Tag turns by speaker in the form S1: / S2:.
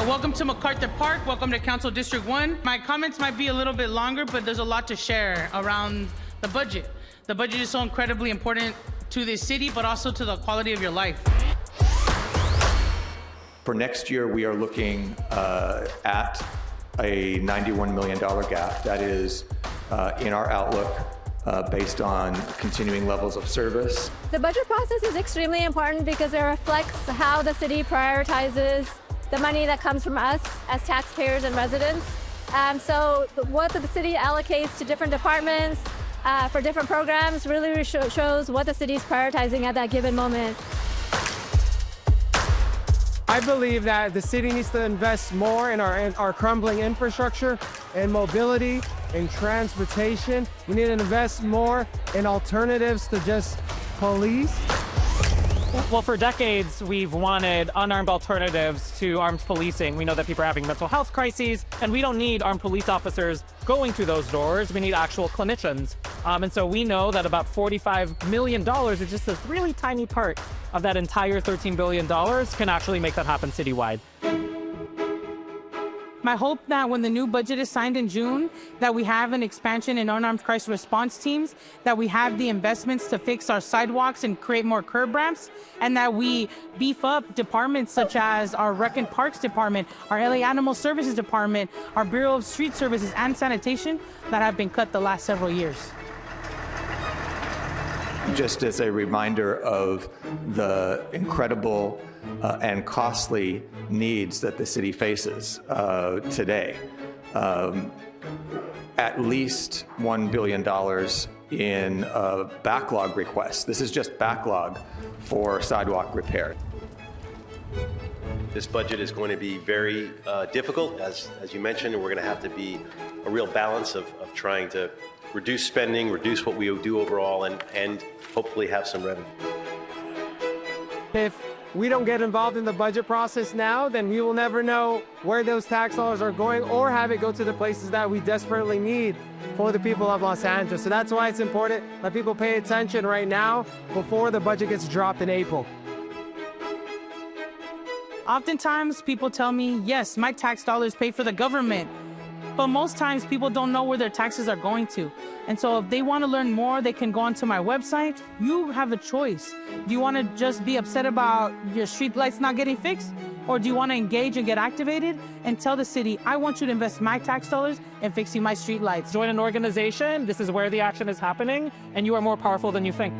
S1: Welcome to MacArthur Park. Welcome to Council District 1. My comments might be a little bit longer, but there's a lot to share around the budget. The budget is so incredibly important to this city, but also to the quality of your life.
S2: For next year, we are looking at a $91 million gap. That is in our outlook based on continuing levels of service.
S3: The budget process is extremely important because it reflects how the city prioritizes the money that comes from us as taxpayers and residents. So what the city allocates to different departments for different programs really shows what the city is prioritizing at that given moment.
S4: I believe that the city needs to invest more in our crumbling infrastructure, in mobility, in transportation. We need to invest more in alternatives to just police.
S5: Well, for decades, we've wanted unarmed alternatives to armed policing. We know that people are having mental health crises, and we don't need armed police officers going through those doors. We need actual clinicians. And so we know that about $45 million is just a really tiny part of that entire $13 billion can actually make that happen citywide.
S1: My hope that when the new budget is signed in June, that we have an expansion in unarmed crisis response teams, that we have the investments to fix our sidewalks and create more curb ramps, and that we beef up departments such as our Rec and Parks Department, our LA Animal Services Department, our Bureau of Street Services and Sanitation that have been cut the last several years.
S2: Just as a reminder of the incredible and costly needs that the city faces today. At least $1 billion in backlog requests. This is just backlog for sidewalk repair.
S6: This budget is going to be very difficult, as you mentioned, and we're going to have to be a real balance of trying to reduce spending, reduce what we do overall, and hopefully have some revenue.
S4: If we don't get involved in the budget process now, then we will never know where those tax dollars are going or have it go to the places that we desperately need for the people of Los Angeles. So that's why it's important that people pay attention right now before the budget gets dropped in April.
S1: Oftentimes, people tell me, yes, my tax dollars pay for the government. But most times, people don't know where their taxes are going to. And so if they want to learn more, they can go onto my website. You have a choice. Do you want to just be upset about your street lights not getting fixed? Or do you want to engage and get activated and tell the city, I want you to invest my tax dollars in fixing my street lights?
S5: Join an organization. This is where the action is happening, and you are more powerful than you think.